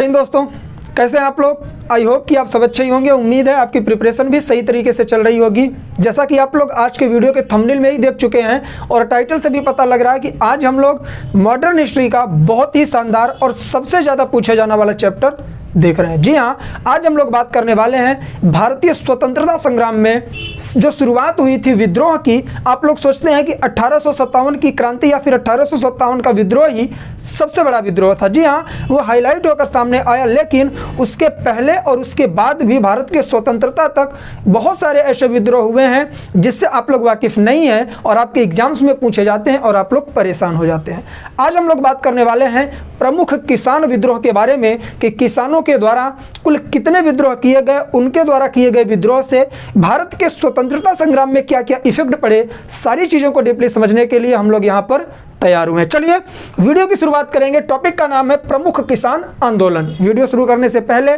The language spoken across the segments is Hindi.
मॉर्निंग दोस्तों, कैसे हैं आप लोग। आई होप कि आप सब अच्छे ही होंगे। उम्मीद है आपकी प्रिपरेशन भी सही तरीके से चल रही होगी। जैसा कि आप लोग आज के वीडियो के थंबनेल में ही देख चुके हैं और टाइटल से भी पता लग रहा है कि आज हम लोग मॉडर्न हिस्ट्री का बहुत ही शानदार और सबसे ज़्यादा पूछा जाने वाला चैप्टर देख रहे हैं। जी हाँ, आज हम लोग बात करने वाले हैं भारतीय स्वतंत्रता संग्राम में जो शुरुआत हुई थी विद्रोह की। आप लोग सोचते हैं कि 1857 की क्रांति या फिर 1857 का विद्रोह ही सबसे बड़ा विद्रोह था। जी हाँ, वो हाईलाइट होकर सामने आया, लेकिन उसके पहले और उसके बाद भी भारत के स्वतंत्रता तक बहुत सारे ऐसे विद्रोह हुए हैं जिससे आप लोग वाकिफ नहीं हैं और आपके एग्जाम्स में पूछे जाते हैं और आप लोग परेशान हो जाते हैं। आज हम लोग बात करने वाले हैं प्रमुख किसान विद्रोह के बारे में कि किसानों के द्वारा कुल कितने विद्रोह किए गए, उनके द्वारा किए गए विद्रोह से भारत के स्वतंत्रता संग्राम में क्या क्या इफेक्ट पड़े, सारी चीजों को डीपली समझने के लिए हम लोग यहां पर तैयार हुए हैं। चलिए वीडियो की शुरुआत करेंगे। टॉपिक का नाम है प्रमुख किसान आंदोलन। वीडियो शुरू करने से पहले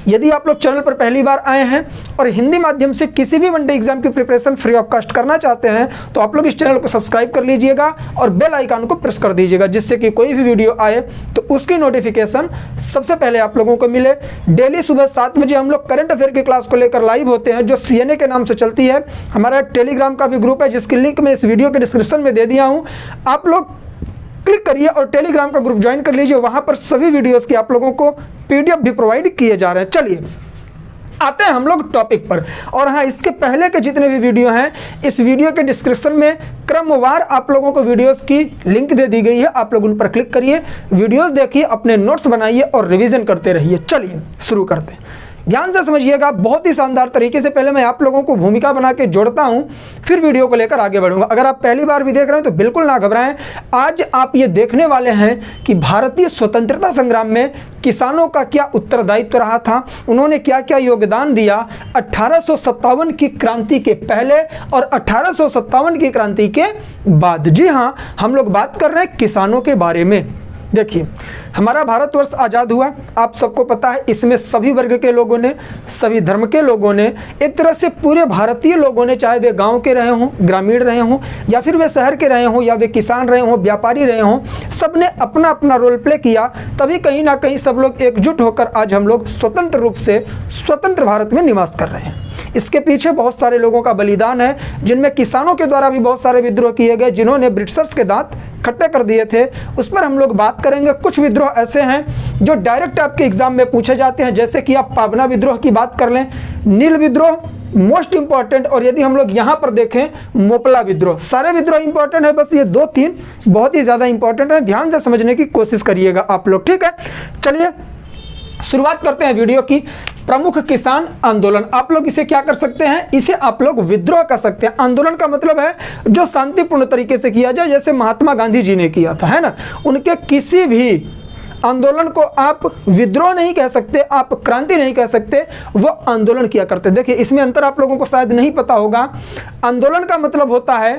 यदि आप लोग चैनल पर पहली बार आए हैं और हिंदी माध्यम से किसी भी वनडे एग्जाम की प्रिपरेशन फ्री ऑफ कॉस्ट करना चाहते हैं तो आप लोग इस चैनल को सब्सक्राइब कर लीजिएगा और बेल आइकन को प्रेस कर दीजिएगा, जिससे कि कोई भी वीडियो आए तो उसकी नोटिफिकेशन सबसे पहले आप लोगों को मिले। डेली सुबह 7 बजे हम लोग करंट अफेयर की क्लास को लेकर लाइव होते हैं जो CNA के नाम से चलती है। हमारा टेलीग्राम का भी ग्रुप है जिसकी लिंक मैं इस वीडियो के डिस्क्रिप्शन में दे दिया हूँ। आप लोग क्लिक करिए और टेलीग्राम का ग्रुप ज्वाइन कर लीजिए। वहां पर सभी वीडियोस की आप लोगों को PDF भी प्रोवाइड किए जा रहे हैं। चलिए आते हैं हम लोग टॉपिक पर। और हाँ, इसके पहले के जितने भी वीडियो हैं इस वीडियो के डिस्क्रिप्शन में क्रमवार आप लोगों को वीडियोस की लिंक दे दी गई है। आप लोग उन पर क्लिक करिए, वीडियोस देखिए, अपने नोट्स बनाइए और रिवीजन करते रहिए। चलिए शुरू करते हैं। ध्यान से समझिएगा, बहुत ही शानदार तरीके से पहले मैं आप लोगों को भूमिका बना के जोड़ता हूं, फिर वीडियो को लेकर आगे बढ़ूंगा। अगर आप पहली बार भी देख रहे हैं तो बिल्कुल ना घबराएं। आज आप ये देखने वाले हैं कि भारतीय स्वतंत्रता संग्राम में किसानों का क्या उत्तरदायित्व रहा था, उन्होंने क्या क्या योगदान दिया 1857 की क्रांति के पहले और 1857 की क्रांति के बाद। जी हाँ, हम लोग बात कर रहे हैं किसानों के बारे में। देखिए, हमारा भारतवर्ष आज़ाद हुआ, आप सबको पता है। इसमें सभी वर्ग के लोगों ने, सभी धर्म के लोगों ने, एक तरह से पूरे भारतीय लोगों ने, चाहे वे गांव के रहे हों, ग्रामीण रहे हों, या फिर वे शहर के रहे हों, या वे किसान रहे हों, व्यापारी रहे हों, सब ने अपना अपना रोल प्ले किया। तभी कहीं ना कहीं सब लोग एकजुट होकर आज हम लोग स्वतंत्र रूप से स्वतंत्र भारत में निवास कर रहे हैं। इसके पीछे बहुत सारे लोगों का बलिदान है, जिनमें किसानों के द्वारा भी बहुत सारे विद्रोह किए गए जिन्होंने ब्रिटिशर्स के दांत खट्टे कर दिए थे। उस पर हम लोग बात करेंगे। कुछ विद्रोह ऐसे हैं जो डायरेक्ट आपके एग्जाम में पूछे जाते हैं, जैसे कि आप पाबना विद्रोह की बात कर लें, नील विद्रोह मोस्ट इंपॉर्टेंट, और यदि हम लोग यहाँ पर देखें मोपला विद्रोह। सारे विद्रोह इंपॉर्टेंट है, बस ये 2-3 बहुत ही ज़्यादा इंपॉर्टेंट है। ध्यान से समझने की कोशिश करिएगा आप लोग, ठीक है। चलिए शुरुआत करते हैं वीडियो की। प्रमुख किसान आंदोलन, आप लोग इसे क्या कर सकते हैं, इसे आप लोग विद्रोह कर सकते हैं। आंदोलन का मतलब है जो शांतिपूर्ण तरीके से किया जाए, जैसे महात्मा गांधी जी ने किया था, है ना। उनके किसी भी आंदोलन को आप विद्रोह नहीं कह सकते, आप क्रांति नहीं कह सकते, वो आंदोलन किया करते। देखिए, इसमें अंतर आप लोगों को शायद नहीं पता होगा। आंदोलन का मतलब होता है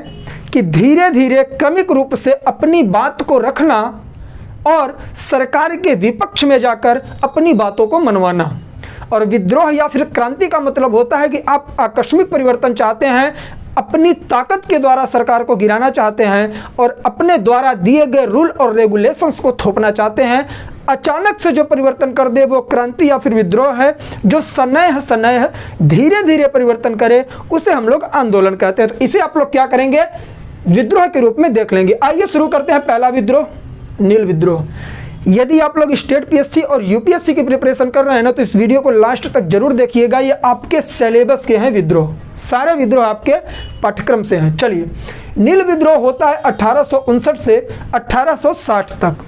कि धीरे धीरे क्रमिक रूप से अपनी बात को रखना और सरकार के विपक्ष में जाकर अपनी बातों को मनवाना। और विद्रोह या फिर क्रांति का मतलब होता है कि आप आकस्मिक परिवर्तन चाहते हैं, अपनी ताकत के द्वारा सरकार को गिराना चाहते हैं और अपने द्वारा दिए गए रूल और रेगुलेशंस को थोपना चाहते हैं। अचानक से जो परिवर्तन कर दे वो क्रांति या फिर विद्रोह है। जो सनय धीरे धीरे परिवर्तन करे उसे हम लोग आंदोलन कहते हैं। तो इसे आप लोग क्या करेंगे, विद्रोह के रूप में देख लेंगे। आइए शुरू करते हैं। पहला विद्रोह नील विद्रोह। यदि आप लोग स्टेट PSC और UPSC की प्रिपरेशन कर रहे हैं ना तो इस वीडियो को लास्ट तक जरूर देखिएगा। ये आपके सिलेबस के हैं विद्रोह, सारे विद्रोह आपके पाठ्यक्रम से हैं। चलिए, नील विद्रोह होता है 1859 से 1860 तक।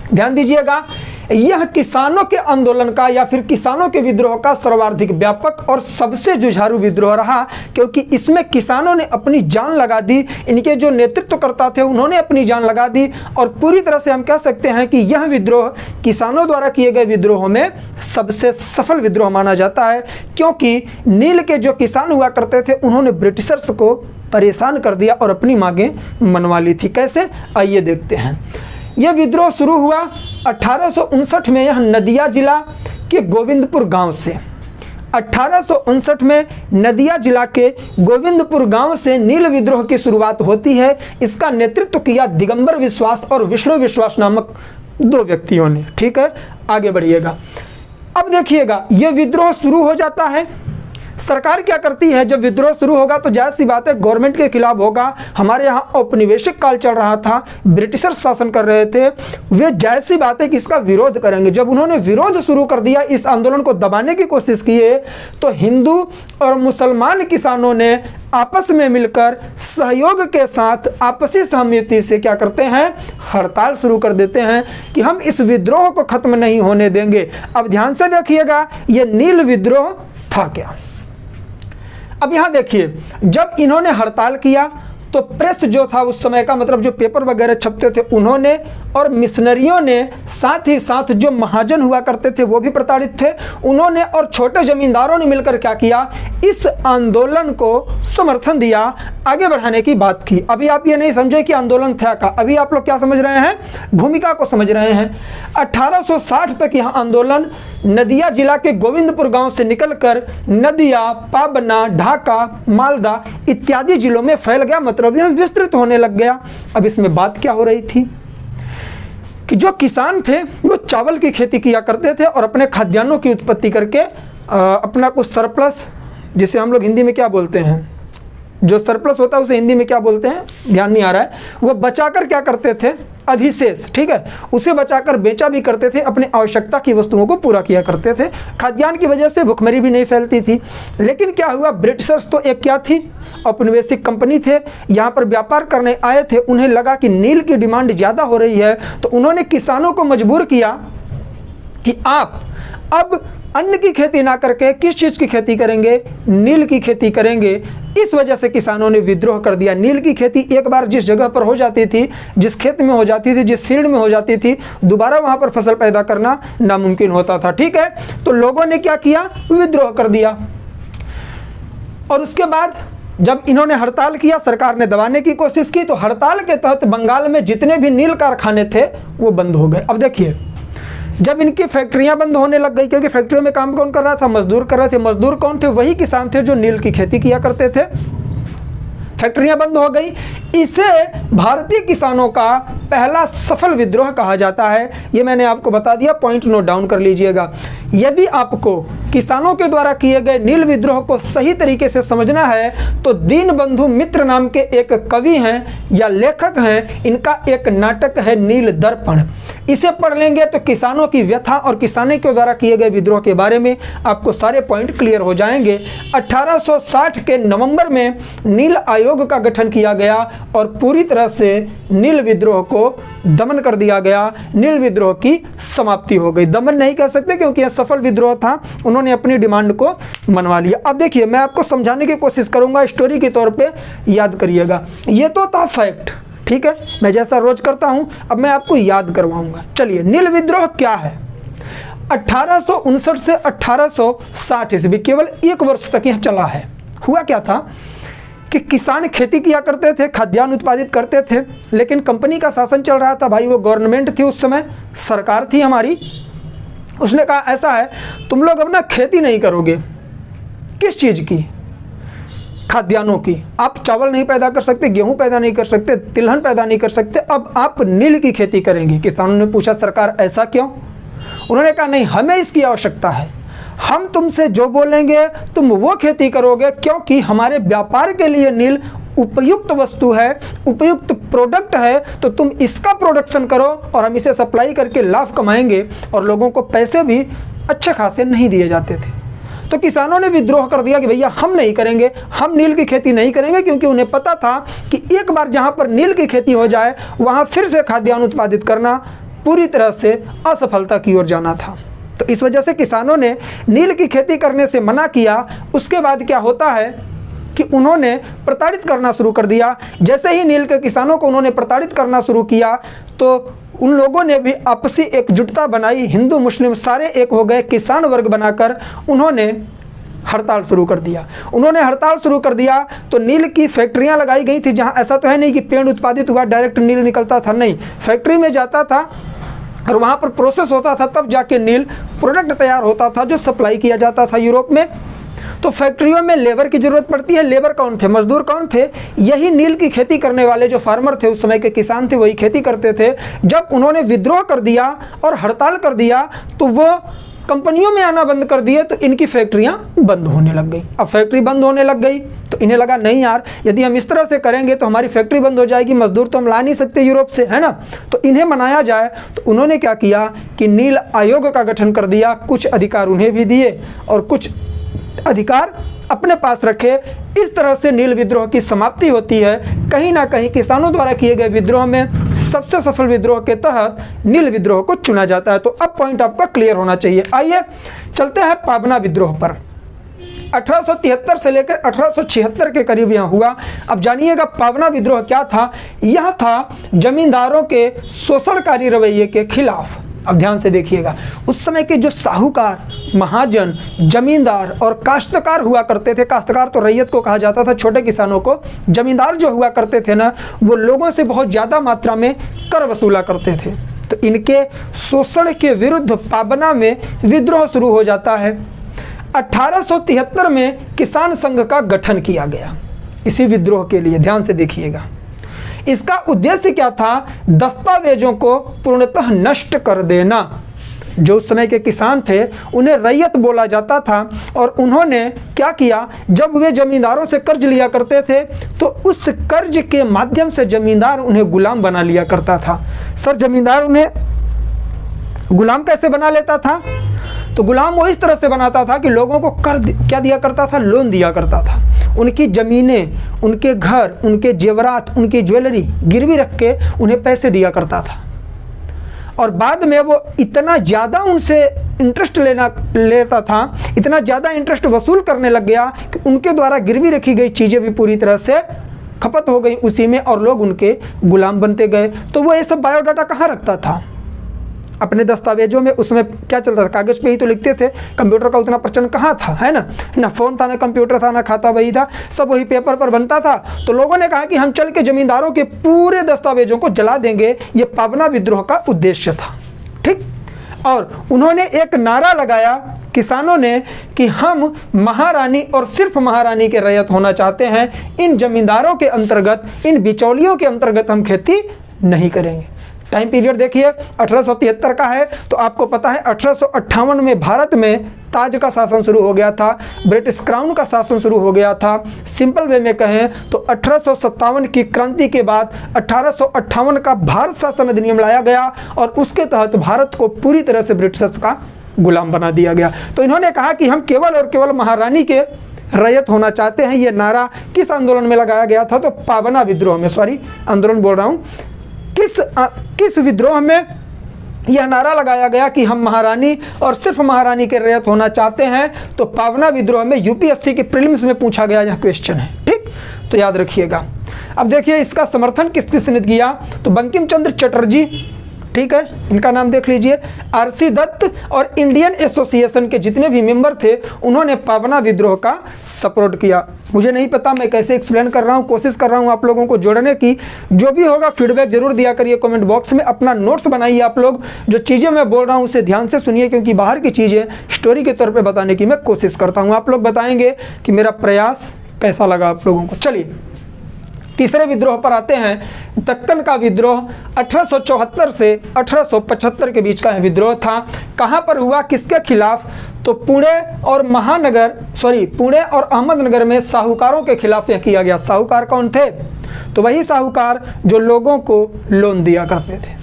ध्यान दीजिएगा, यह किसानों के आंदोलन का या फिर किसानों के विद्रोह का सर्वाधिक व्यापक और सबसे जुझारू विद्रोह रहा, क्योंकि इसमें किसानों ने अपनी जान लगा दी। इनके जो नेतृत्वकर्ता थे उन्होंने अपनी जान लगा दी और पूरी तरह से हम कह सकते हैं कि यह विद्रोह किसानों द्वारा किए गए विद्रोहों में सबसे सफल विद्रोह माना जाता है, क्योंकि नील के जो किसान हुआ करते थे उन्होंने ब्रिटिशर्स को परेशान कर दिया और अपनी मांगें मनवा ली थी। कैसे, आइए देखते हैं। यह विद्रोह शुरू हुआ 1859 में। यह नदिया जिला के गोविंदपुर गांव से 1859 में नदिया जिला के गोविंदपुर गांव से नील विद्रोह की शुरुआत होती है। इसका नेतृत्व किया दिगंबर विश्वास और विष्णु विश्वास नामक 2 व्यक्तियों ने। ठीक है, आगे बढ़िएगा। अब देखिएगा, ये विद्रोह शुरू हो जाता है। सरकार क्या करती है, जब विद्रोह शुरू होगा तो जाहिर सी बात है गवर्नमेंट के खिलाफ होगा। हमारे यहाँ औपनिवेशिक काल चल रहा था, ब्रिटिशर शासन कर रहे थे, वे जाहिर सी बात है कि इसका विरोध करेंगे। जब उन्होंने विरोध शुरू कर दिया, इस आंदोलन को दबाने की कोशिश किए, तो हिंदू और मुसलमान किसानों ने आपस में मिलकर सहयोग के साथ आपसी सहमति से क्या करते हैं, हड़ताल शुरू कर देते हैं कि हम इस विद्रोह को खत्म नहीं होने देंगे। अब ध्यान से देखिएगा, ये नील विद्रोह था क्या। अब यहां देखिए, जब इन्होंने हड़ताल किया तो प्रेस जो था उस समय का, मतलब जो पेपर वगैरह छपते थे उन्होंने, और मिशनरियों ने, साथ ही साथ जो महाजन हुआ करते थे वो भी प्रताड़ित थे, उन्होंने और छोटे जमींदारों ने मिलकर क्या किया, इस आंदोलन को समर्थन दिया, आगे बढ़ाने की बात की। अभी आप ये नहीं समझे कि आंदोलन था का, अभी आप लोग क्या समझ रहे हैं, भूमिका को समझ रहे हैं। 1860 तक यह आंदोलन नदिया जिला के गोविंदपुर गांव से निकलकर नदिया, पाबना, ढाका, मालदा इत्यादि जिलों में फैल गया, मतलब यह विस्तृत होने लग गया। अब इसमें बात क्या हो रही थी कि जो किसान थे वो चावल की खेती किया करते थे और अपने खाद्यान्नों की उत्पत्ति करके अपना कुछ सरप्लस, जिसे हम लोग हिंदी में क्या बोलते हैं, जो सरप्लस होता है उसे हिंदी में क्या बोलते हैं ध्यान नहीं आ रहा है, वो बचाकर क्या करते थे, अधिशेष, ठीक है, उसे बचाकर बेचा भी करते थे, अपनी आवश्यकता की वस्तुओं को पूरा किया करते थे। खाद्यान्न की वजह से भुखमरी भी नहीं फैलती थी। लेकिन क्या हुआ, ब्रिटिशर्स तो एक क्या थी, औपनिवेशिक कंपनी थे, यहाँ पर व्यापार करने आए थे। उन्हें लगा कि नील की डिमांड ज़्यादा हो रही है, तो उन्होंने किसानों को मजबूर किया कि आप अब अन्न की खेती ना करके किस चीज़ की खेती करेंगे, नील की खेती करेंगे। इस वजह से किसानों ने विद्रोह कर दिया। नील की खेती एक बार जिस जगह पर हो जाती थी, जिस खेत में हो जाती थी, जिस फील्ड में हो जाती थी, दोबारा वहां पर फसल पैदा करना नामुमकिन होता था। ठीक है, तो लोगों ने क्या किया, विद्रोह कर दिया। और उसके बाद जब इन्होंने हड़ताल किया, सरकार ने दबाने की कोशिश की, तो हड़ताल के तहत बंगाल में जितने भी नील कारखाने थे वो बंद हो गए। अब देखिए, जब इनकी फैक्ट्रियां बंद होने लग गई, क्योंकि फैक्ट्रियों में काम कौन कर रहा था, मजदूर कर रहे थे। मजदूर कौन थे, वही किसान थे जो नील की खेती किया करते थे। फैक्ट्रियां बंद हो गई, इसे भारतीय किसानों का पहला सफल विद्रोह कहा जाता है। ये मैंने आपको बता दिया, पॉइंट नोट डाउन कर लीजिएगा। यदि आपको किसानों के द्वारा किए गए नील विद्रोह को सही तरीके से समझना है तो दीनबंधु मित्र नाम के एक कवि हैं या लेखक हैं, इनका एक नाटक है नील दर्पण। इसे पढ़ लेंगे तो किसानों की व्यथा और किसानों के द्वारा किए गए विद्रोह के बारे में आपको सारे पॉइंट क्लियर हो जाएंगे। 1860 के नवंबर में नील आयोग का गठन किया गया और पूरी तरह से नील विद्रोह को दमन कर दिया गया। नील विद्रोह की समाप्ति हो गई। दमन नहीं कह सकते क्योंकि यह सफल विद्रोह था, उन्होंने अपनी डिमांड को मनवा लिया। अब देखिए, मैं आपको समझाने की कोशिश करूंगा, स्टोरी के तौर पे याद करिएगा। ये तो था फैक्ट, ठीक है, मैं जैसा रोज करता हूं, अब मैं आपको याद करवाऊंगा। चलिए, नील विद्रोह क्या है। 1859 से 1860 ईस्वी, केवल 1 वर्ष तक यह चला है। हुआ क्या था कि किसान खेती किया करते थे, खाद्यान्न उत्पादित करते थे, लेकिन कंपनी का शासन चल रहा था भाई, वो गवर्नमेंट थी उस समय, सरकार थी हमारी। उसने कहा ऐसा है, तुम लोग अब ना खेती नहीं करोगे, किस चीज़ की, खाद्यान्नों की। आप चावल नहीं पैदा कर सकते, गेहूं पैदा नहीं कर सकते, तिलहन पैदा नहीं कर सकते, अब आप नील की खेती करेंगे। किसानों ने पूछा सरकार ऐसा क्यों? उन्होंने कहा नहीं, हमें इसकी आवश्यकता है, हम तुमसे जो बोलेंगे तुम वो खेती करोगे, क्योंकि हमारे व्यापार के लिए नील उपयुक्त वस्तु है, उपयुक्त प्रोडक्ट है, तो तुम इसका प्रोडक्शन करो और हम इसे सप्लाई करके लाभ कमाएंगे। और लोगों को पैसे भी अच्छे खासे नहीं दिए जाते थे। तो किसानों ने विद्रोह कर दिया कि भैया हम नहीं करेंगे, हम नील की खेती नहीं करेंगे, क्योंकि उन्हें पता था कि एक बार जहाँ पर नील की खेती हो जाए वहाँ फिर से खाद्यान्न उत्पादित करना पूरी तरह से असफलता की ओर जाना था। तो इस वजह से किसानों ने नील की खेती करने से मना किया। उसके बाद क्या होता है कि उन्होंने प्रताड़ित करना शुरू कर दिया। जैसे ही नील के किसानों को उन्होंने प्रताड़ित करना शुरू किया तो उन लोगों ने भी आपसी एकजुटता बनाई, हिंदू मुस्लिम सारे एक हो गए, किसान वर्ग बनाकर उन्होंने हड़ताल शुरू कर दिया। उन्होंने हड़ताल शुरू कर दिया तो नील की फैक्ट्रियां लगाई गई थी, जहां ऐसा तो है नहीं कि पेड़ उत्पादित हुआ डायरेक्ट नील निकलता था, नहीं, फैक्ट्री में जाता था और वहाँ पर प्रोसेस होता था, तब जाके नील प्रोडक्ट तैयार होता था जो सप्लाई किया जाता था यूरोप में। तो फैक्ट्रियों में लेबर की जरूरत पड़ती है। लेबर कौन थे, मजदूर कौन थे, यही नील की खेती करने वाले जो फार्मर थे, उस समय के किसान थे, वही खेती करते थे। जब उन्होंने विद्रोह कर दिया और हड़ताल कर दिया तो वो कंपनियों में आना बंद कर दिए, तो इनकी फैक्ट्रियां बंद होने लग गई। अब फैक्ट्री बंद होने लग गई तो इन्हें लगा नहीं यार, यदि हम इस तरह से करेंगे तो हमारी फैक्ट्री बंद हो जाएगी, मजदूर तो हम ला नहीं सकते यूरोप से, है ना, तो इन्हें मनाया जाए। तो उन्होंने क्या किया कि नील आयोग का गठन कर दिया, कुछ अधिकार उन्हें भी दिए और कुछ अधिकार अपने पास रखे। इस तरह से नील विद्रोह की समाप्ति होती है। कहीं ना कहीं किसानों द्वारा किए गए विद्रोह में सबसे सफल विद्रोह के तहत नील विद्रोह को चुना जाता है। तो अब पॉइंट आपका क्लियर होना चाहिए। आइए चलते हैं पाबना विद्रोह पर। 1873 से लेकर 1876 के करीब यह हुआ। अब जानिएगा पाबना विद्रोह क्या था। यह था जमींदारों के शोषणकारी रवैये के खिलाफ। अब ध्यान से देखिएगा, उस समय के जो साहूकार, महाजन, जमींदार और काश्तकार हुआ करते थे, काश्तकार तो रैयत को कहा जाता था, छोटे किसानों को, जमींदार जो हुआ करते थे ना, वो लोगों से बहुत ज़्यादा मात्रा में कर वसूला करते थे। तो इनके शोषण के विरुद्ध पाबना में विद्रोह शुरू हो जाता है। 1873 में किसान संघ का गठन किया गया इसी विद्रोह के लिए। ध्यान से देखिएगा, इसका उद्देश्य क्या था, दस्तावेजों को पूर्णतः नष्ट कर देना। जो उस समय के किसान थे उन्हें रैयत बोला जाता था और उन्होंने क्या किया, जब वे जमींदारों से कर्ज लिया करते थे तो उस कर्ज के माध्यम से जमींदार उन्हें गुलाम बना लिया करता था। सर, जमींदार उन्हें गुलाम कैसे बना लेता था, तो गुलाम वो इस तरह से बनाता था कि लोगों को क्या दिया करता था, लोन दिया करता था। उनकी ज़मीनें, उनके घर, उनके जेवरात, उनकी ज्वेलरी गिरवी रख के उन्हें पैसे दिया करता था। और बाद में वो इतना ज़्यादा उनसे इंटरेस्ट लेता था, इतना ज़्यादा इंटरेस्ट वसूल करने लग गया कि उनके द्वारा गिरवी रखी गई चीज़ें भी पूरी तरह से खपत हो गई उसी में और लोग उनके गुलाम बनते गए। तो वो ये सब बायोडाटा कहाँ रखता था, अपने दस्तावेजों में। उसमें क्या चलता था, कागज़ पे ही तो लिखते थे, कंप्यूटर का उतना प्रचलन कहाँ था, है ना फ़ोन था, ना कंप्यूटर था, ना खाता बही था, सब वही पेपर पर बनता था। तो लोगों ने कहा कि हम चल के ज़मींदारों के पूरे दस्तावेजों को जला देंगे। ये पाबना विद्रोह का उद्देश्य था, ठीक। और उन्होंने एक नारा लगाया किसानों ने कि हम महारानी और सिर्फ महारानी के रैयत होना चाहते हैं, इन जमींदारों के अंतर्गत, इन बिचौलियों के अंतर्गत हम खेती नहीं करेंगे। टाइम पीरियड देखिए 1873 का है, तो आपको पता है 1858 में भारत में ताज का शासन शुरू हो गया था, ब्रिटिश क्राउन का शासन शुरू हो गया था। सिंपल वे में कहें तो 1857 की क्रांति के बाद 1858 का भारत शासन अधिनियम लाया गया और उसके तहत भारत को पूरी तरह से ब्रिटिशर्स का गुलाम बना दिया गया। तो इन्होंने कहा कि हम केवल और केवल महारानी के रैयत होना चाहते हैं। ये नारा किस आंदोलन में लगाया गया था, तो पाबना विद्रोह में, सॉरी आंदोलन बोल रहा हूँ, किस विद्रोह में यह नारा लगाया गया कि हम महारानी और सिर्फ महारानी के रैयत होना चाहते हैं। तो पाबना विद्रोह में यूपीएससी के प्रीलिम्स में पूछा गया यह क्वेश्चन है, ठीक, तो याद रखिएगा। अब देखिए इसका समर्थन किसने किया, तो बंकिम चंद्र चटर्जी, ठीक है, इनका नाम देख लीजिए, आरसी दत्त और इंडियन एसोसिएशन के जितने भी मेंबर थे उन्होंने पाबना विद्रोह का सपोर्ट किया। मुझे नहीं पता मैं कैसे एक्सप्लेन कर रहा हूँ, कोशिश कर रहा हूँ आप लोगों को जोड़ने की। जो भी होगा फीडबैक जरूर दिया करिए कमेंट बॉक्स में। अपना नोट्स बनाइए आप लोग, जो चीज़ें मैं बोल रहा हूँ उसे ध्यान से सुनिए, क्योंकि बाहर की चीज़ें स्टोरी के तौर पर बताने की मैं कोशिश करता हूँ। आप लोग बताएंगे कि मेरा प्रयास कैसा लगा आप लोगों को। चलिए तीसरे विद्रोह पर आते हैं। दक्कन का विद्रोह 1874 से 1875 के बीच का विद्रोह था। कहाँ पर हुआ, किसके खिलाफ, तो पुणे और अहमदनगर में साहूकारों के खिलाफ यह किया गया। साहूकार कौन थे, तो वही साहूकार जो लोगों को लोन दिया करते थे।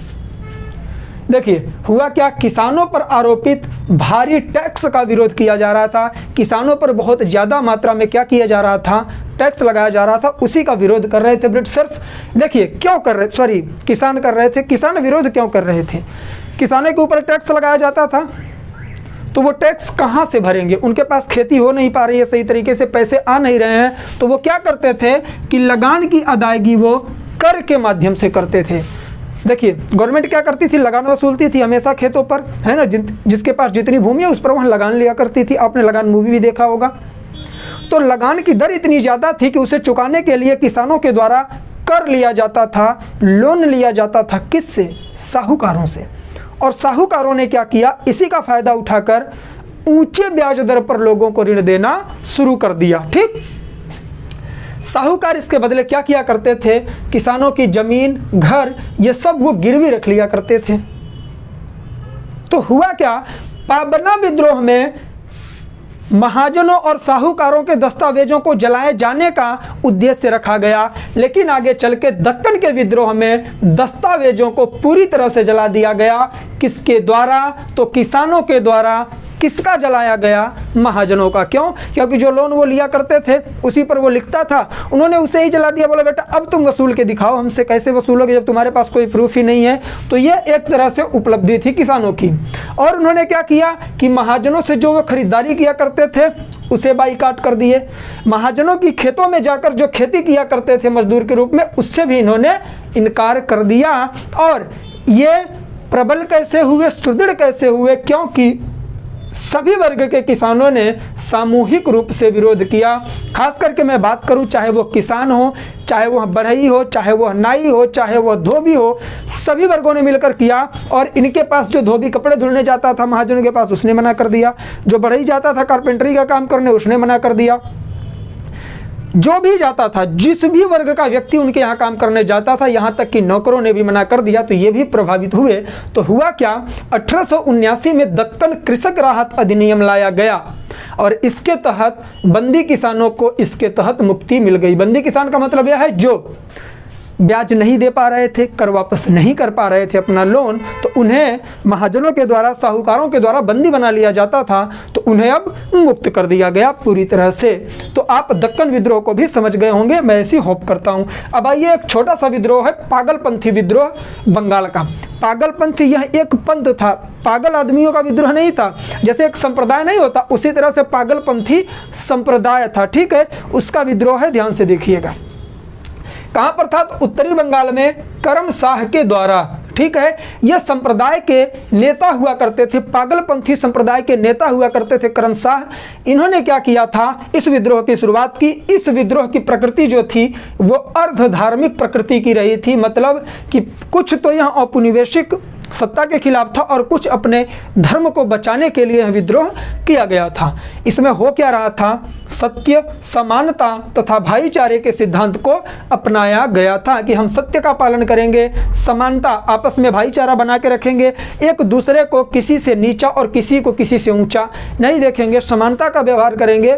देखिए हुआ क्या, किसानों पर आरोपित भारी टैक्स का विरोध किया जा रहा था। किसानों पर बहुत ज़्यादा मात्रा में क्या किया जा रहा था, टैक्स लगाया जा रहा था, उसी का विरोध कर रहे थे ब्रिटिशर्स। देखिए क्यों कर रहे, किसान कर रहे थे। किसान विरोध क्यों कर रहे थे, किसानों के ऊपर टैक्स लगाया जाता था तो वो टैक्स कहाँ से भरेंगे, उनके पास खेती हो नहीं पा रही है सही तरीके से, पैसे आ नहीं रहे हैं। तो वो क्या करते थे कि लगान की अदायगी वो कर के माध्यम से करते थे। देखिए गवर्नमेंट क्या करती थी, लगान वसूलती थी हमेशा खेतों पर, है ना, जिसके पास जितनी भूमि है उस पर वहाँ लगान लिया करती थी। आपने लगान मूवी भी देखा होगा। तो लगान की दर इतनी ज़्यादा थी कि उसे चुकाने के लिए किसानों के द्वारा कर लिया जाता था, लोन लिया जाता था। किससे, साहूकारों से। और साहूकारों ने क्या किया, इसी का फ़ायदा उठाकर ऊंचे ब्याज दर पर लोगों को ऋण देना शुरू कर दिया। ठीक, साहूकार इसके बदले क्या किया करते थे, किसानों की जमीन, घर, ये सब वो गिरवी रख लिया करते थे। तो हुआ क्या, पाबना विद्रोह में महाजनों और साहूकारों के दस्तावेजों को जलाए जाने का उद्देश्य रखा गया, लेकिन आगे चल के दक्कन के विद्रोह में दस्तावेजों को पूरी तरह से जला दिया गया। किसके द्वारा, तो किसानों के द्वारा। किसका जलाया गया, महाजनों का। क्यों, क्योंकि जो लोन वो लिया करते थे उसी पर वो लिखता था, उन्होंने उसे ही जला दिया। बोला बेटा अब तुम वसूल के दिखाओ, हमसे कैसे वसूलोगे जब तुम्हारे पास कोई प्रूफ ही नहीं है। तो ये एक तरह से उपलब्धि थी किसानों की। और उन्होंने क्या किया कि महाजनों से जो वो खरीदारी किया करते थे उसे बाइकाट कर दिए। महाजनों की खेतों में जाकर जो खेती किया करते थे मजदूर के रूप में, उससे भी इन्होंने इनकार कर दिया। और ये प्रबल कैसे हुए, सुदृढ़ कैसे हुए, क्योंकि सभी वर्ग के किसानों ने सामूहिक रूप से विरोध किया। खास करके मैं बात करूं, चाहे वो किसान हो, चाहे वो बढ़ई हो, चाहे वो नाई हो, चाहे वो धोबी हो, सभी वर्गों ने मिलकर किया। और इनके पास जो धोबी कपड़े धुलने जाता था महाजनों के पास, उसने मना कर दिया। जो बढ़ई जाता था कारपेंटरी का काम करने, उसने मना कर दिया। जो भी जाता था, जिस भी वर्ग का व्यक्ति उनके यहाँ काम करने जाता था, यहाँ तक कि नौकरों ने भी मना कर दिया। तो ये भी प्रभावित हुए। तो हुआ क्या, 1879 में दक्कन कृषक राहत अधिनियम लाया गया और इसके तहत बंदी किसानों को इसके तहत मुक्ति मिल गई। बंदी किसान का मतलब यह है जो ब्याज नहीं दे पा रहे थे, कर वापस नहीं कर पा रहे थे अपना लोन, तो उन्हें महाजनों के द्वारा, साहूकारों के द्वारा बंदी बना लिया जाता था। तो उन्हें अब मुक्त कर दिया गया पूरी तरह से। तो आप दक्कन विद्रोह को भी समझ गए होंगे, मैं ऐसी होप करता हूँ। अब आइए, एक छोटा सा विद्रोह है पागलपंथी विद्रोह बंगाल का। पागलपंथी यह एक पंथ था, पागल आदमियों का विद्रोह नहीं था। जैसे एक संप्रदाय नहीं होता, उसी तरह से पागलपंथी संप्रदाय था। ठीक है, उसका विद्रोह है, ध्यान से देखिएगा। कहां पर था, तो उत्तरी बंगाल में करम शाह के द्वारा। ठीक है, यह संप्रदाय के नेता हुआ करते थे, पागलपंथी संप्रदाय के नेता हुआ करते थे करम शाह। इन्होंने क्या किया था, इस विद्रोह की शुरुआत की। इस विद्रोह की प्रकृति जो थी वो अर्ध धार्मिक प्रकृति की रही थी, मतलब कि कुछ तो यहाँ औपनिवेशिक सत्ता के खिलाफ था और कुछ अपने धर्म को बचाने के लिए विद्रोह किया गया था। इसमें हो क्या रहा था, सत्य, समानता तथा भाईचारे के सिद्धांत को अपनाया गया था कि हम सत्य का पालन करेंगे, समानता, आपस में भाईचारा बना के रखेंगे, एक दूसरे को किसी से नीचा और किसी को किसी से ऊंचा नहीं देखेंगे, समानता का व्यवहार करेंगे,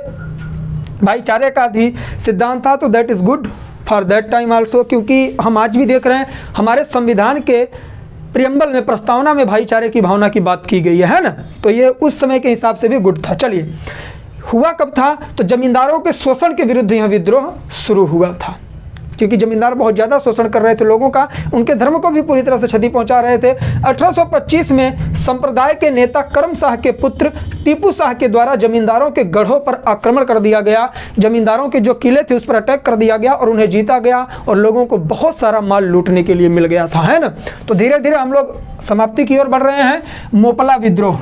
भाईचारे का भी सिद्धांत था। तो that is good for that time also, क्योंकि हम आज भी देख रहे हैं हमारे संविधान के प्रियम्बल में, प्रस्तावना में भाईचारे की भावना की बात की गई है ना। तो ये उस समय के हिसाब से भी गुड था। चलिए, हुआ कब था, तो जमींदारों के शोषण के विरुद्ध यह विद्रोह शुरू हुआ था, क्योंकि जमींदार बहुत ज़्यादा शोषण कर रहे थे लोगों का, उनके धर्म को भी पूरी तरह से क्षति पहुंचा रहे थे। 1825 में संप्रदाय के नेता करम शाह के पुत्र टीपू शाह के द्वारा जमींदारों के गढ़ों पर आक्रमण कर दिया गया। जमींदारों के जो किले थे उस पर अटैक कर दिया गया और उन्हें जीता गया और लोगों को बहुत सारा माल लूटने के लिए मिल गया था, है ना। तो धीरे धीरे हम लोग समाप्ति की ओर बढ़ रहे हैं। मोपला विद्रोह,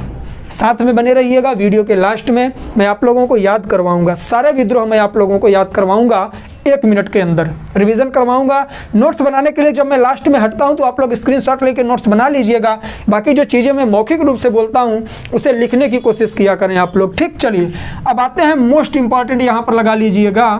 साथ में बने रहिएगा। वीडियो के लास्ट में मैं आप लोगों को याद करवाऊंगा, सारे विद्रोह मैं आप लोगों को याद करवाऊंगा 1 मिनट के अंदर, रिवीजन करवाऊंगा। नोट्स बनाने के लिए जब मैं लास्ट में हटता हूं तो आप लोग स्क्रीनशॉट लेके नोट्स बना लीजिएगा। बाकी जो चीज़ें मैं मौखिक रूप से बोलता हूं उसे लिखने की कोशिश किया करें आप लोग। ठीक, चलिए अब आते हैं मोस्ट इंपॉर्टेंट, यहाँ पर लगा लीजिएगा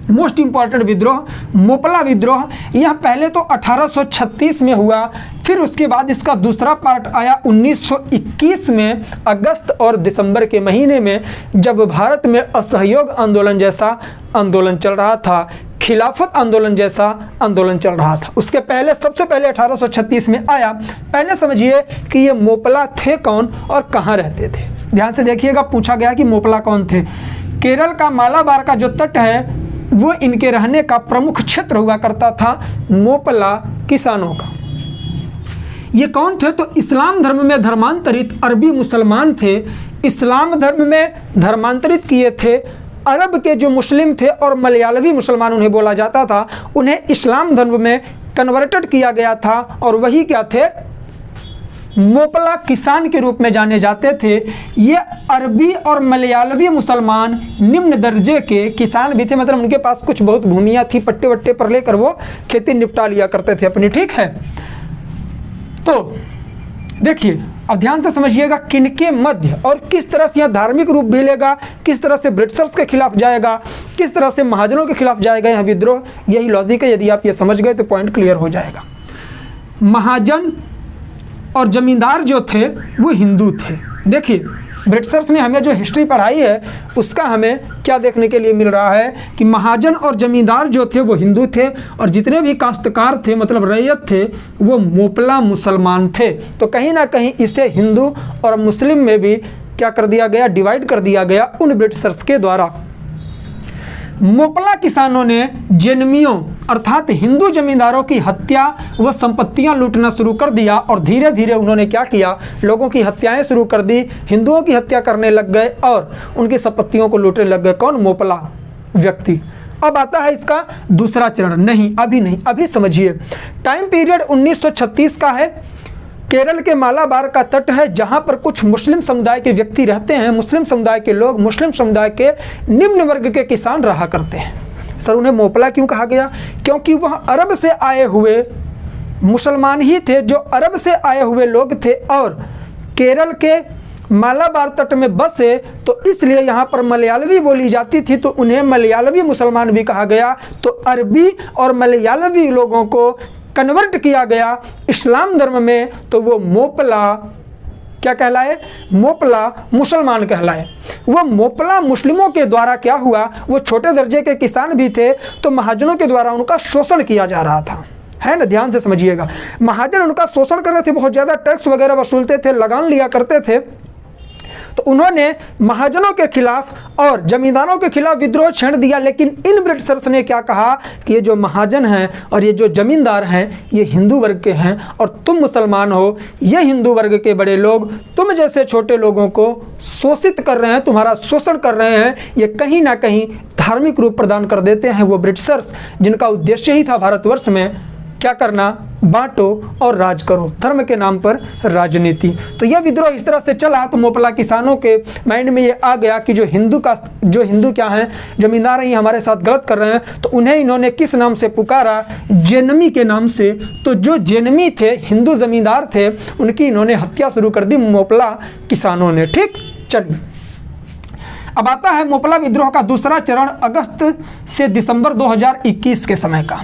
मोस्ट इंपॉर्टेंट विद्रोह, मोपला विद्रोह। यह पहले तो 1836 में हुआ, फिर उसके बाद इसका दूसरा पार्ट आया 1921 में, अगस्त और दिसंबर के महीने में, जब भारत में असहयोग आंदोलन जैसा आंदोलन चल रहा था, खिलाफत आंदोलन जैसा आंदोलन चल रहा था। उसके पहले, सबसे पहले 1836 में आया। पहले समझिए कि ये मोपला थे कौन और कहाँ रहते थे। ध्यान से देखिएगा, पूछा गया कि मोपला कौन थे। केरल का मालाबार का जो तट है वो इनके रहने का प्रमुख क्षेत्र हुआ करता था, मोपला किसानों का। ये कौन थे, तो इस्लाम धर्म में धर्मांतरित अरबी मुसलमान थे। इस्लाम धर्म में धर्मांतरित किए थे अरब के जो मुस्लिम थे और मलयालवी मुसलमान उन्हें बोला जाता था, उन्हें इस्लाम धर्म में कन्वर्टेड किया गया था और वही क्या थे, मोपला किसान के रूप में जाने जाते थे। ये अरबी और मलयालवी मुसलमान निम्न दर्जे के किसान भी थे, मतलब उनके पास कुछ बहुत भूमियाँ थी, पट्टे वट्टे पर लेकर वो खेती निपटा लिया करते थे अपनी। ठीक है, तो देखिए अब ध्यान से समझिएगा, किनके मध्य और किस तरह से यह धार्मिक रूप भी लेगा, किस तरह से ब्रिटिशर्स के खिलाफ जाएगा, किस तरह से महाजनों के खिलाफ जाएगा यह विद्रोह। यही लॉजिक है, यदि आप ये समझ गए तो पॉइंट क्लियर हो जाएगा। महाजन और जमींदार जो थे वो हिंदू थे। देखिए ब्रिटिशर्स ने हमें जो हिस्ट्री पढ़ाई है उसका हमें क्या देखने के लिए मिल रहा है कि महाजन और जमींदार जो थे वो हिंदू थे, और जितने भी काश्तकार थे मतलब रैयत थे वो मोपला मुसलमान थे। तो कहीं ना कहीं इसे हिंदू और मुस्लिम में भी क्या कर दिया गया, डिवाइड कर दिया गया उन ब्रिटिशर्स के द्वारा। मोपला किसानों ने जैनमियों अर्थात हिंदू जमींदारों की हत्या व संपत्तियां लूटना शुरू कर दिया, और धीरे धीरे उन्होंने क्या किया, लोगों की हत्याएं शुरू कर दी, हिंदुओं की हत्या करने लग गए और उनकी संपत्तियों को लूटने लग गए। कौन? मोपला व्यक्ति। अब आता है इसका दूसरा चरण। नहीं अभी नहीं, अभी समझिए। टाइम पीरियड 1936 का है। केरल के मालाबार का तट है जहां पर कुछ मुस्लिम समुदाय के व्यक्ति रहते हैं। मुस्लिम समुदाय के लोग मुस्लिम समुदाय के निम्न वर्ग के किसान रहा करते हैं। सर उन्हें मोपला क्यों कहा गया? क्योंकि वह अरब से आए हुए मुसलमान ही थे, जो अरब से आए हुए लोग थे और केरल के मालाबार तट में बसे, तो इसलिए यहाँ पर मलयालवी बोली जाती थी, तो उन्हें मलयालवी मुसलमान भी कहा गया। तो अरबी और मलयालवी लोगों को कन्वर्ट किया गया इस्लाम धर्म में, तो वो मोपला क्या कहलाए? मोपला मुसलमान कहलाए। वो मोपला मुस्लिमों के द्वारा क्या हुआ, वो छोटे दर्जे के किसान भी थे, तो महाजनों के द्वारा उनका शोषण किया जा रहा था, है ना? ध्यान से समझिएगा। महाजन उनका शोषण कर रहे थे, बहुत ज़्यादा टैक्स वगैरह वसूलते थे, लगान लिया करते थे। तो उन्होंने महाजनों के खिलाफ और जमींदारों के खिलाफ विद्रोह छेड़ दिया। लेकिन इन ब्रिटिशर्स ने क्या कहा कि ये जो महाजन हैं और ये जो जमींदार हैं ये हिंदू वर्ग के हैं, और तुम मुसलमान हो, ये हिंदू वर्ग के बड़े लोग तुम जैसे छोटे लोगों को शोषित कर रहे हैं, तुम्हारा शोषण कर रहे हैं। ये कहीं ना कहीं धार्मिक रूप प्रदान कर देते हैं वो ब्रिटिशर्स, जिनका उद्देश्य ही था भारतवर्ष में क्या करना, बांटो और राज करो, धर्म के नाम पर राजनीति। तो यह विद्रोह इस तरह से चला, तो मोपला किसानों के माइंड में ये आ गया कि जो हिंदू क्या हैं, जमींदार हैं, ये हमारे साथ गलत कर रहे हैं। तो उन्हें इन्होंने किस नाम से पुकारा? जैनमी के नाम से। तो जो जैनमी थे, हिंदू जमींदार थे, उनकी इन्होंने हत्या शुरू कर दी मोपला किसानों ने। ठीक, चलिए अब आता है मोपला विद्रोह का दूसरा चरण अगस्त से दिसंबर 2021 के समय का।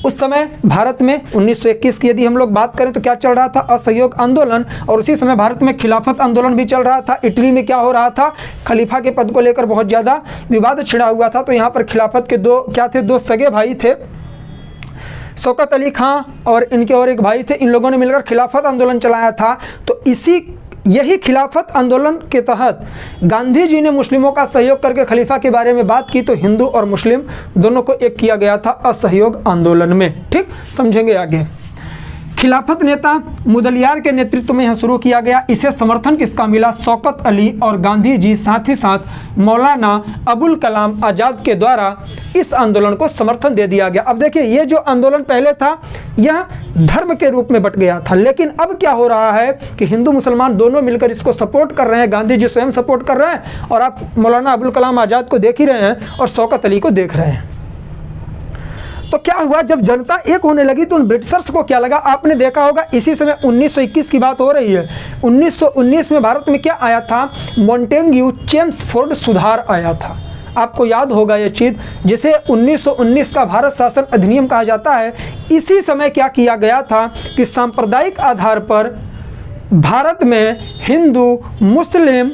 उस समय भारत में 1921 की यदि हम लोग बात करें तो क्या चल रहा था? असहयोग आंदोलन। और उसी समय भारत में खिलाफत आंदोलन भी चल रहा था। इटली में क्या हो रहा था? खलीफा के पद को लेकर बहुत ज़्यादा विवाद छिड़ा हुआ था। तो यहाँ पर खिलाफत के दो सगे भाई थे, शौकत अली खां और इनके और एक भाई थे। इन लोगों ने मिलकर खिलाफत आंदोलन चलाया था। तो यही खिलाफत आंदोलन के तहत गांधी जी ने मुस्लिमों का सहयोग करके खलीफा के बारे में बात की। तो हिंदू और मुस्लिम दोनों को एक किया गया था असहयोग आंदोलन में। ठीक, समझेंगे आगे। खिलाफत नेता मुदलियार के नेतृत्व में यह शुरू किया गया। इसे समर्थन किसका मिला? शौकत अली और गांधी जी, साथ ही साथ मौलाना अबुल कलाम आज़ाद के द्वारा इस आंदोलन को समर्थन दे दिया गया। अब देखिए, ये जो आंदोलन पहले था यह धर्म के रूप में बट गया था, लेकिन अब क्या हो रहा है कि हिंदू मुसलमान दोनों मिलकर इसको सपोर्ट कर रहे हैं। गांधी जी स्वयं सपोर्ट कर रहे हैं और आप मौलाना अबुल कलाम आज़ाद को देख ही रहे हैं और शौकत अली को देख रहे हैं। तो क्या हुआ, जब जनता एक होने लगी तो उन ब्रिटिशर्स को क्या लगा? आपने देखा होगा इसी समय 1921 की बात हो रही है। 1919 में भारत में क्या आया था? मॉन्टेग्यू चेम्सफोर्ड सुधार आया था। आपको याद होगा ये चीज़, जिसे 1919 का भारत शासन अधिनियम कहा जाता है। इसी समय क्या किया गया था कि सांप्रदायिक आधार पर भारत में हिंदू, मुस्लिम,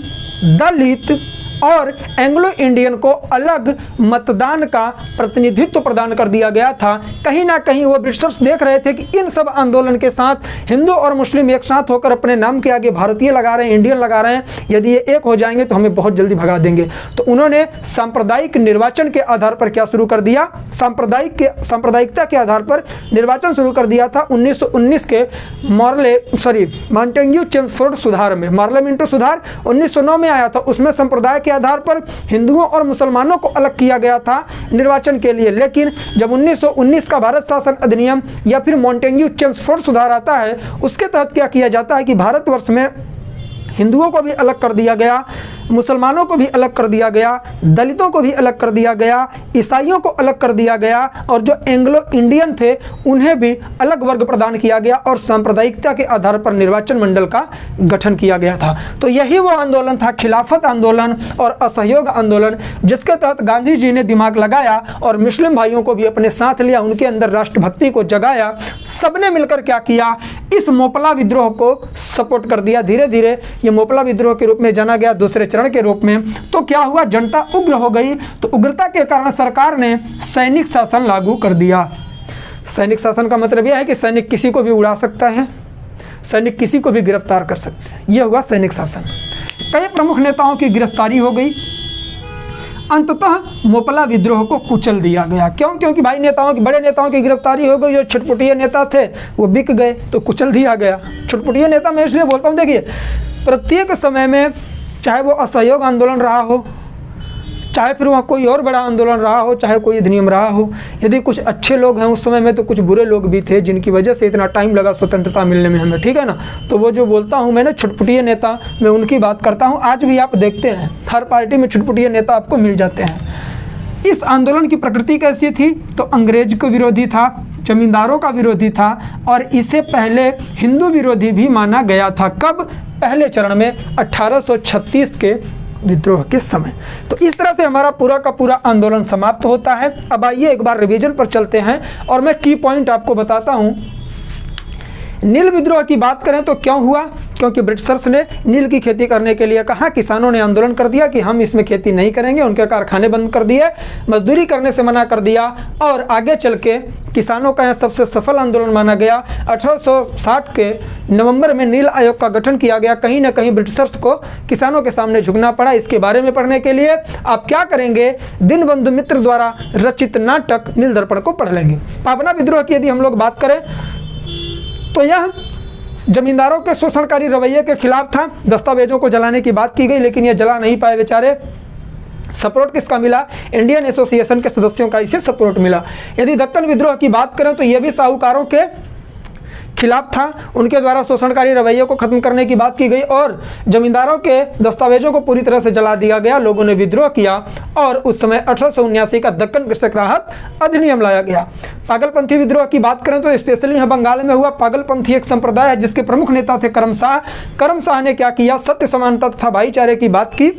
दलित और एंग्लो इंडियन को अलग मतदान का प्रतिनिधित्व प्रदान कर दिया गया था। कहीं ना कहीं वो ब्रिटिशर्स देख रहे थे कि इन सब आंदोलन के साथ हिंदू और मुस्लिम एक साथ होकर अपने नाम के आगे भारतीय लगा रहे हैं, इंडियन लगा रहे हैं, यदि ये एक हो जाएंगे तो हमें बहुत जल्दी भगा देंगे। तो उन्होंने सांप्रदायिक निर्वाचन के आधार पर क्या शुरू कर दिया? सांप्रदायिकता के आधार पर निर्वाचन शुरू कर दिया था 1919 के मॉन्टेग्यू चेम्सफोर्ड सुधार में। पार्लियामेंट्री सुधार 1909 में आया था। उसमें संप्रदाय आधार पर हिंदुओं और मुसलमानों को अलग किया गया था निर्वाचन के लिए। लेकिन जब 1919 का भारत शासन अधिनियम या फिर मॉन्टेग्यू चेम्सफोर्ड सुधार आता है, उसके तहत क्या किया जाता है कि भारतवर्ष में हिंदुओं को भी अलग कर दिया गया, मुसलमानों को भी अलग कर दिया गया, दलितों को भी अलग कर दिया गया, ईसाइयों को अलग कर दिया गया और जो एंग्लो इंडियन थे उन्हें भी अलग वर्ग प्रदान किया गया और सांप्रदायिकता के आधार पर निर्वाचन मंडल का गठन किया गया था। तो यही वो आंदोलन था, खिलाफत आंदोलन और असहयोग आंदोलन, जिसके तहत गांधी जी ने दिमाग लगाया और मुस्लिम भाइयों को भी अपने साथ लिया, उनके अंदर राष्ट्रभक्ति को जगाया। सबने मिलकर क्या किया, इस मोपला विद्रोह को सपोर्ट कर दिया। धीरे धीरे ये मोपला विद्रोह के रूप में जाना गया, दूसरे चरण के रूप में। तो क्या हुआ, जनता उग्र हो गई, तो उग्रता के कारण सरकार ने सैनिक शासन लागू कर दिया। सैनिक शासन का मतलब यह है कि सैनिक किसी को भी उड़ा सकता है, सैनिक किसी को भी गिरफ्तार कर सकते हैं, यह हुआ सैनिक शासन। कई प्रमुख नेताओं की गिरफ्तारी हो गई। अंततः मोपला विद्रोह को कुचल दिया गया। क्यों? क्योंकि भाई नेताओं की, बड़े नेताओं की गिरफ्तारी हो गई, जो छुटपुटिया नेता थे वो बिक गए, तो कुचल दिया गया। छुटपुटिया नेता मैं इसलिए बोलता हूँ, देखिए प्रत्येक समय में, चाहे वो असहयोग आंदोलन रहा हो, चाहे फिर वहाँ कोई और बड़ा आंदोलन रहा हो, चाहे कोई अधिनियम रहा हो, यदि कुछ अच्छे लोग हैं उस समय में तो कुछ बुरे लोग भी थे जिनकी वजह से इतना टाइम लगा स्वतंत्रता मिलने में हमें, ठीक है ना। तो वो जो बोलता हूँ मैं ना, छुटपुटिया नेता, मैं उनकी बात करता हूँ। आज भी आप देखते हैं हर पार्टी में छुटपुटिया नेता आपको मिल जाते हैं। इस आंदोलन की प्रकृति कैसी थी, तो अंग्रेज को विरोधी था, जमींदारों का विरोधी था और इसे पहले हिंदू विरोधी भी माना गया था। कब? पहले चरण में 1836 के विद्रोह के समय। तो इस तरह से हमारा पूरा का पूरा आंदोलन समाप्त होता है। अब आइए एक बार रिवीजन पर चलते हैं और मैं की पॉइंट आपको बताता हूं। नील विद्रोह की बात करें तो क्यों हुआ? क्योंकि ब्रिटिशर्स ने नील की खेती करने के लिए कहा, किसानों ने आंदोलन कर दिया कि हम इसमें खेती नहीं करेंगे, उनके कारखाने बंद कर दिए, मजदूरी करने से मना कर दिया और आगे चल के किसानों का यह सबसे सफल आंदोलन माना गया। 1860 के नवंबर में नील आयोग का गठन किया गया। कहीं ना कहीं ब्रिटिशर्स को किसानों के सामने झुकना पड़ा। इसके बारे में पढ़ने के लिए आप क्या करेंगे, दीनबंधु मित्र द्वारा रचित नाटक नील दर्पण को पढ़ लेंगे। पाबना विद्रोह की यदि हम लोग बात करें तो यह जमींदारों के शोषणकारी रवैये के खिलाफ था। दस्तावेजों को जलाने की बात की गई, लेकिन यह जला नहीं पाए बेचारे। सपोर्ट किसका मिला? इंडियन एसोसिएशन के सदस्यों का इसे सपोर्ट मिला। यदि दक्कन विद्रोह की बात करें तो यह भी साहूकारों के खिलाफ था, उनके द्वारा शोषणकारी रवैये को खत्म करने की बात की गई और जमींदारों के दस्तावेजों को पूरी तरह से जला दिया गया। लोगों ने विद्रोह किया और उस समय 1879 का दक्कन कृषक राहत अधिनियम लाया गया। पागलपंथी विद्रोह की बात करें तो स्पेशली यहाँ बंगाल में हुआ। पागलपंथी एक संप्रदाय है जिसके प्रमुख नेता थे करम शाह। करम शाह ने क्या किया, सत्य समानता तथा भाईचारे की बात की।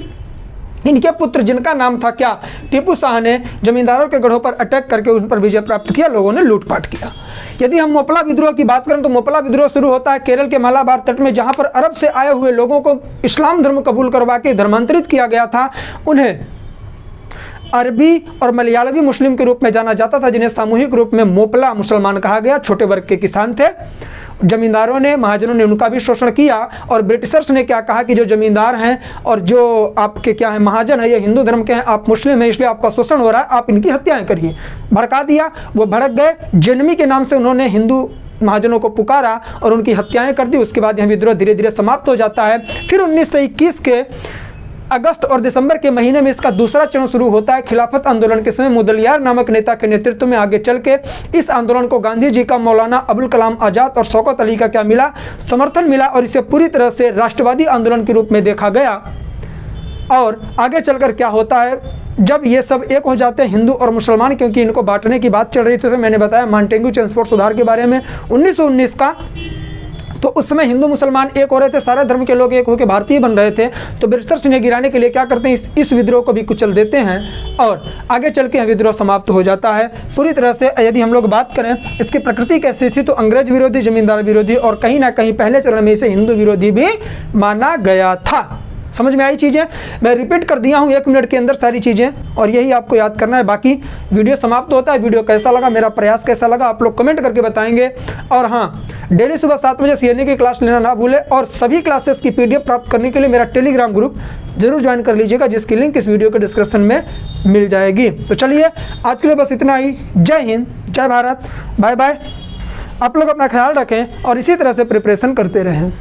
इनके पुत्र जिनका नाम था क्या, टीपू शाह ने जमींदारों के गढ़ों पर अटैक करके उन पर विजय प्राप्त किया, लोगों ने लूटपाट किया। यदि हम मोपला विद्रोह की बात करें तो मोपला विद्रोह शुरू होता है केरल के मालाबार तट में, जहां पर अरब से आए हुए लोगों को इस्लाम धर्म कबूल करवा के धर्मांतरित किया गया था। उन्हें अरबी और मलयालवी मुस्लिम के रूप में जाना जाता था, जिन्हें सामूहिक रूप में मोपला मुसलमान कहा गया। छोटे वर्ग के किसान थे, जमींदारों ने, महाजनों ने उनका भी शोषण किया और ब्रिटिशर्स ने क्या कहा कि जो जमींदार हैं और जो आपके क्या है महाजन है, ये हिंदू धर्म के हैं, आप मुस्लिम हैं, इसलिए आपका शोषण हो रहा है, आप इनकी हत्याएं करिए। भड़का दिया, वो भड़क गए। जेनमी के नाम से उन्होंने हिंदू महाजनों को पुकारा और उनकी हत्याएं कर दी। उसके बाद यह विद्रोह धीरे धीरे समाप्त हो जाता है। फिर 1921 के अगस्त और दिसंबर के महीने में इसका दूसरा चरण शुरू होता है। खिलाफत आंदोलन के समय मुदलियार नामक नेता के नेतृत्व में आगे चल के इस आंदोलन को गांधी जी का, मौलाना अबुल कलाम आजाद और शौकत अली का क्या मिला, समर्थन मिला और इसे पूरी तरह से राष्ट्रवादी आंदोलन के रूप में देखा गया। और आगे चलकर क्या होता है, जब ये सब एक हो जाते हैं हिंदू और मुसलमान, क्योंकि इनको बांटने की बात चल रही थी, तो मैंने बताया मांटेग्यू ट्रांसपोर्ट सुधार के बारे में 1919 का। तो उस समय हिंदू मुसलमान एक हो रहे थे, सारे धर्म के लोग एक होकर भारतीय बन रहे थे। तो ब्रिटिशर्स ने गिराने के लिए क्या करते हैं, इस विद्रोह को भी कुचल देते हैं और आगे चल के विद्रोह समाप्त हो जाता है पूरी तरह से। यदि हम लोग बात करें इसकी प्रकृति कैसी थी, तो अंग्रेज विरोधी, जमींदार विरोधी और कहीं ना कहीं पहले चरण में इसे हिंदू विरोधी भी माना गया था। समझ में आई चीज़ें? मैं रिपीट कर दिया हूँ 1 मिनट के अंदर सारी चीज़ें, और यही आपको याद करना है। बाकी वीडियो समाप्त होता है। वीडियो कैसा लगा, मेरा प्रयास कैसा लगा, आप लोग कमेंट करके बताएंगे। और हाँ, डेली सुबह 7 बजे CNA की क्लास लेना ना भूलें और सभी क्लासेस की PDF प्राप्त करने के लिए मेरा टेलीग्राम ग्रुप जरूर ज्वाइन कर लीजिएगा, जिसकी लिंक इस वीडियो के डिस्क्रिप्शन में मिल जाएगी। तो चलिए आज के लिए बस इतना ही। जय हिंद, जय भारत, बाय बाय। आप लोग अपना ख्याल रखें और इसी तरह से प्रिपरेशन करते रहें।